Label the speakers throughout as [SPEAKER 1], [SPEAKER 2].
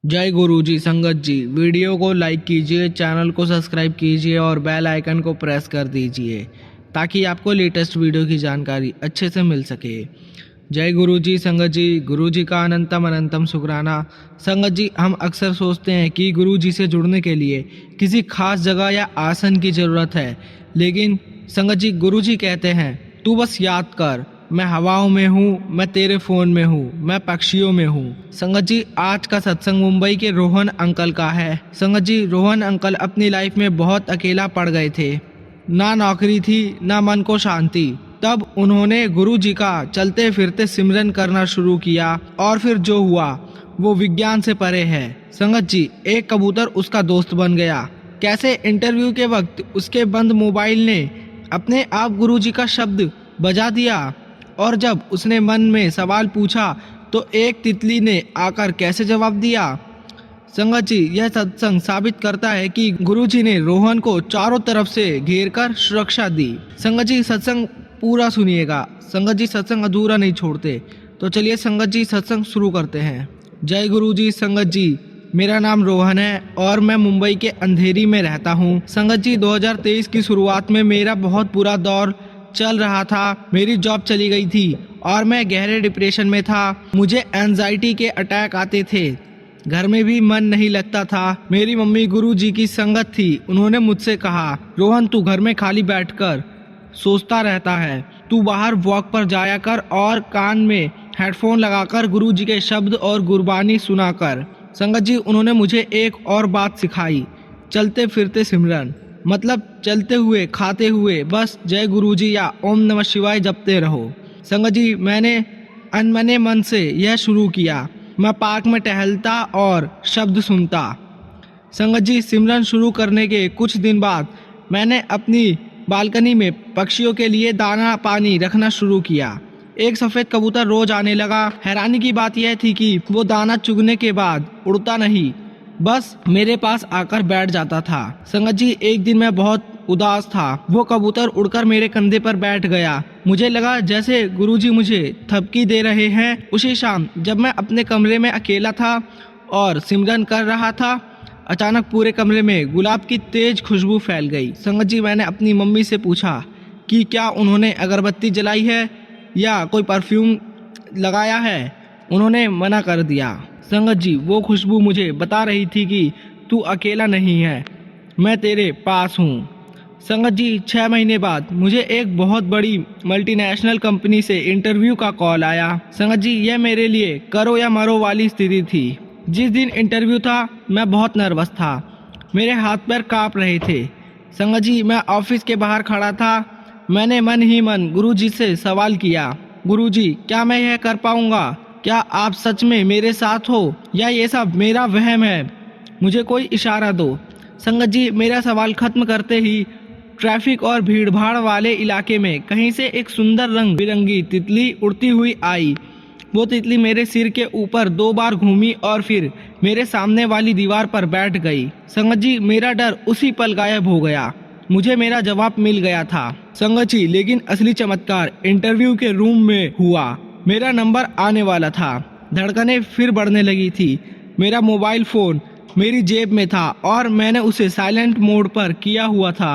[SPEAKER 1] जय गुरुजी संगत जी। वीडियो को लाइक कीजिए, चैनल को सब्सक्राइब कीजिए और बेल आइकन को प्रेस कर दीजिए ताकि आपको लेटेस्ट वीडियो की जानकारी अच्छे से मिल सके। जय गुरुजी संगत जी। गुरुजी का अनंतम अनंतम शुक्राना। संगत जी, हम अक्सर सोचते हैं कि गुरुजी से जुड़ने के लिए किसी खास जगह या आसन की ज़रूरत है, लेकिन संगत जी गुरुजी कहते हैं तू बस याद कर, मैं हवाओं में हूँ, मैं तेरे फ़ोन में हूँ, मैं पक्षियों में हूँ। संगत जी, आज का सत्संग मुंबई के रोहन अंकल का है। संगत जी, रोहन अंकल अपनी लाइफ में बहुत अकेला पड़ गए थे। ना नौकरी थी, ना मन को शांति। तब उन्होंने गुरु जी का चलते फिरते सिमरन करना शुरू किया और फिर जो हुआ वो विज्ञान से परे है। संगत जी, एक कबूतर उसका दोस्त बन गया। कैसे इंटरव्यू के वक्त उसके बंद मोबाइल ने अपने आप गुरु जी का शब्द बजा दिया, और जब उसने मन में सवाल पूछा तो एक तितली ने आकर कैसे जवाब दिया। संगत जी, यह सत्संग साबित करता है कि गुरुजी ने रोहन को चारों तरफ से घेरकर सुरक्षा दी। संगत जी, सत्संग पूरा सुनिएगा। संगत जी, सत्संग अधूरा नहीं छोड़ते। तो चलिए संगत जी, सत्संग शुरू करते हैं। जय गुरु जी संगत जी। मेरा नाम रोहन है और मैं मुंबई के अंधेरी में रहता हूँ। संगत जी, 2023 की शुरुआत में मेरा बहुत बुरा दौर चल रहा था। मेरी जॉब चली गई थी और मैं गहरे डिप्रेशन में था। मुझे एंजाइटी के अटैक आते थे, घर में भी मन नहीं लगता था। मेरी मम्मी गुरु जी की संगत थी। उन्होंने मुझसे कहा, रोहन तू घर में खाली बैठकर सोचता रहता है, तू बाहर वॉक पर जाया कर और कान में हेडफोन लगाकर गुरु जी के शब्द और गुरबानी सुना कर। संगत जी, उन्होंने मुझे एक और बात सिखाई, चलते फिरते सिमरन। मतलब चलते हुए खाते हुए बस जय गुरुजी या ओम नमः शिवाय जपते रहो। संगत जी, मैंने अनमने मन से यह शुरू किया। मैं पार्क में टहलता और शब्द सुनता। संगत जी, सिमरन शुरू करने के कुछ दिन बाद मैंने अपनी बालकनी में पक्षियों के लिए दाना पानी रखना शुरू किया। एक सफ़ेद कबूतर रोज आने लगा। हैरानी की बात यह थी कि वो दाना चुगने के बाद उड़ता नहीं, बस मेरे पास आकर बैठ जाता था। संगत जी, एक दिन मैं बहुत उदास था। वो कबूतर उड़कर मेरे कंधे पर बैठ गया। मुझे लगा जैसे गुरुजी मुझे थपकी दे रहे हैं। उसी शाम जब मैं अपने कमरे में अकेला था और सिमरन कर रहा था, अचानक पूरे कमरे में गुलाब की तेज खुशबू फैल गई। संगत जी, मैंने अपनी मम्मी से पूछा कि क्या उन्होंने अगरबत्ती जलाई है या कोई परफ्यूम लगाया है। उन्होंने मना कर दिया। संगत जी, वो खुशबू मुझे बता रही थी कि तू अकेला नहीं है, मैं तेरे पास हूँ। संगत जी, 6 महीने बाद मुझे एक बहुत बड़ी मल्टीनेशनल कंपनी से इंटरव्यू का कॉल आया। संगत जी, यह मेरे लिए करो या मरो वाली स्थिति थी। जिस दिन इंटरव्यू था मैं बहुत नर्वस था, मेरे हाथ पैर काँप रहे थे। संगत जी, मैं ऑफिस के बाहर खड़ा था। मैंने मन ही मन गुरुजी से सवाल किया, गुरुजी क्या मैं यह कर पाऊंगा? क्या आप सच में मेरे साथ हो या ये सब मेरा वहम है? मुझे कोई इशारा दो। संगत जी, मेरा सवाल खत्म करते ही ट्रैफिक और भीड़भाड़ वाले इलाके में कहीं से एक सुंदर रंग बिरंगी तितली उड़ती हुई आई। वो तितली मेरे सिर के ऊपर 2 बार घूमी और फिर मेरे सामने वाली दीवार पर बैठ गई। संगत जी, मेरा डर उसी पल गायब हो गया। मुझे मेरा जवाब मिल गया था। संगत जी, लेकिन असली चमत्कार इंटरव्यू के रूम में हुआ। मेरा नंबर आने वाला था। धड़कनें फिर बढ़ने लगी थी। मेरा मोबाइल फ़ोन मेरी जेब में था और मैंने उसे साइलेंट मोड पर किया हुआ था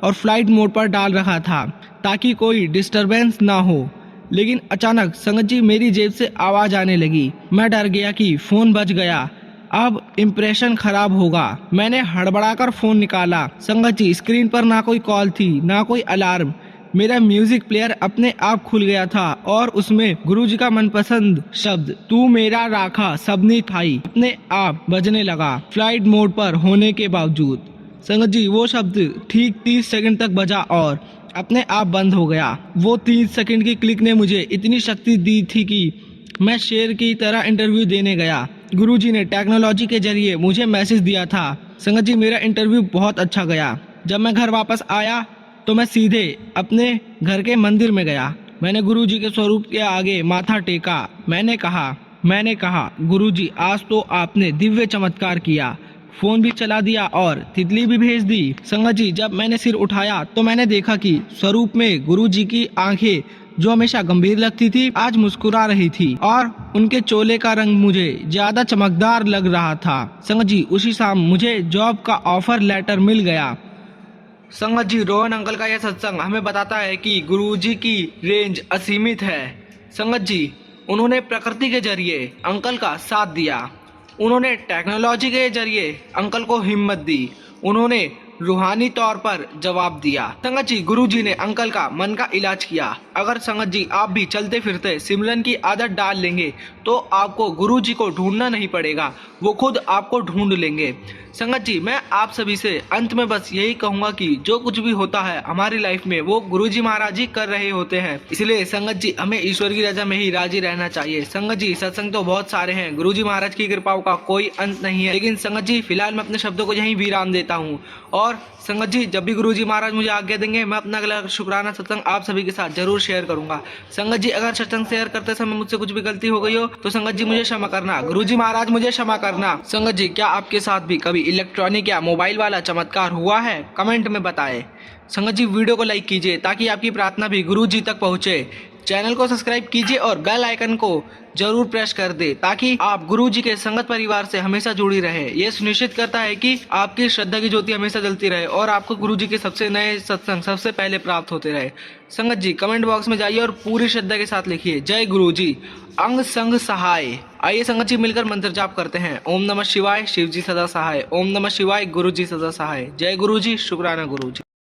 [SPEAKER 1] और फ्लाइट मोड पर डाल रखा था ताकि कोई डिस्टरबेंस ना हो। लेकिन अचानक संगत जी, मेरी जेब से आवाज़ आने लगी। मैं डर गया कि फ़ोन बज गया, अब इम्प्रेशन खराब होगा। मैंने हड़बड़ाकर फ़ोन निकाला। संगत जी, स्क्रीन पर ना कोई कॉल थी, ना कोई अलार्म। मेरा म्यूजिक प्लेयर अपने आप खुल गया था और उसमें गुरुजी का मनपसंद शब्द तू मेरा राखा सबनी थाई अपने आप बजने लगा, फ्लाइट मोड पर होने के बावजूद। संगत जी, वो शब्द ठीक 30 सेकंड तक बजा और अपने आप बंद हो गया। वो 30 सेकंड की क्लिक ने मुझे इतनी शक्ति दी थी कि मैं शेर की तरह इंटरव्यू देने गया। गुरुजी ने टेक्नोलॉजी के जरिए मुझे मैसेज दिया था। संगत जी, मेरा इंटरव्यू बहुत अच्छा गया। जब मैं घर वापस आया तो मैं सीधे अपने घर के मंदिर में गया। मैंने गुरुजी के स्वरूप के आगे माथा टेका। मैंने कहा गुरुजी, आज तो आपने दिव्य चमत्कार किया। फ़ोन भी चला दिया और तितली भी भेज दी। संगत जी, जब मैंने सिर उठाया तो मैंने देखा कि स्वरूप में गुरुजी की आंखें जो हमेशा गंभीर लगती थी, आज मुस्कुरा रही थी और उनके चोले का रंग मुझे ज्यादा चमकदार लग रहा था। संगत जी, उसी शाम मुझे जॉब का ऑफर लेटर मिल गया। संगत जी, रोहन अंकल का यह सत्संग हमें बताता है कि गुरुजी की रेंज असीमित है। संगत जी, उन्होंने प्रकृति के जरिए अंकल का साथ दिया, उन्होंने टेक्नोलॉजी के जरिए अंकल को हिम्मत दी, उन्होंने रूहानी तौर पर जवाब दिया। संगत जी, गुरुजी ने अंकल का मन का इलाज किया। अगर संगत जी आप भी चलते फिरते सिमरन की आदत डाल लेंगे तो आपको गुरुजी को ढूंढना नहीं पड़ेगा, वो खुद आपको ढूंढ लेंगे। संगत जी, मैं आप सभी से अंत में बस यही कहूंगा कि जो कुछ भी होता है हमारी लाइफ में वो गुरुजी महाराज ही कर रहे होते हैं, इसलिए संगत जी हमें ईश्वर की रजा में ही राजी रहना चाहिए। संगत जी, सत्संग तो बहुत सारे हैं, गुरुजी महाराज की कृपाओं का कोई अंत नहीं है, लेकिन संगत जी फिलहाल मैं अपने शब्दों को यहीं विराम देता हूँ। और संगत जी, जब भी गुरुजी महाराज मुझे आज्ञा देंगे मैं अपना अगला शुक्राना सत्संग आप सभी के साथ जरूर शेयर करूंगा। संगत जी, अगर सत्संग शेयर करते समय मुझसे कुछ भी गलती हो गई हो तो संगत जी मुझे क्षमा करना, गुरुजी महाराज मुझे क्षमा करना। संगत जी, क्या आपके साथ भी कभी इलेक्ट्रॉनिक या मोबाइल वाला चमत्कार हुआ है? कमेंट में बताएं। संगत जी, वीडियो को लाइक कीजिए ताकि आपकी प्रार्थना भी गुरुजी तक पहुंचे। चैनल को सब्सक्राइब कीजिए और बेल आइकन को जरूर प्रेस कर दे ताकि आप गुरुजी के संगत परिवार से हमेशा जुड़ी रहे। ये सुनिश्चित करता है कि आपकी श्रद्धा की ज्योति हमेशा जलती रहे और आपको गुरुजी के सबसे नए सत्संग सबसे पहले प्राप्त होते रहे। संगत जी, कमेंट बॉक्स में जाइए और पूरी श्रद्धा के साथ लिखिए जय गुरुजी, अंग संग सहाय। आइए संगत जी मिलकर मंत्र जाप करते हैं। ओम नमः शिवाय, शिव जी सदा सहाय। ओम नमः शिवाय, गुरु जी सदा सहाय। जय गुरुजी, शुक्राना गुरुजी।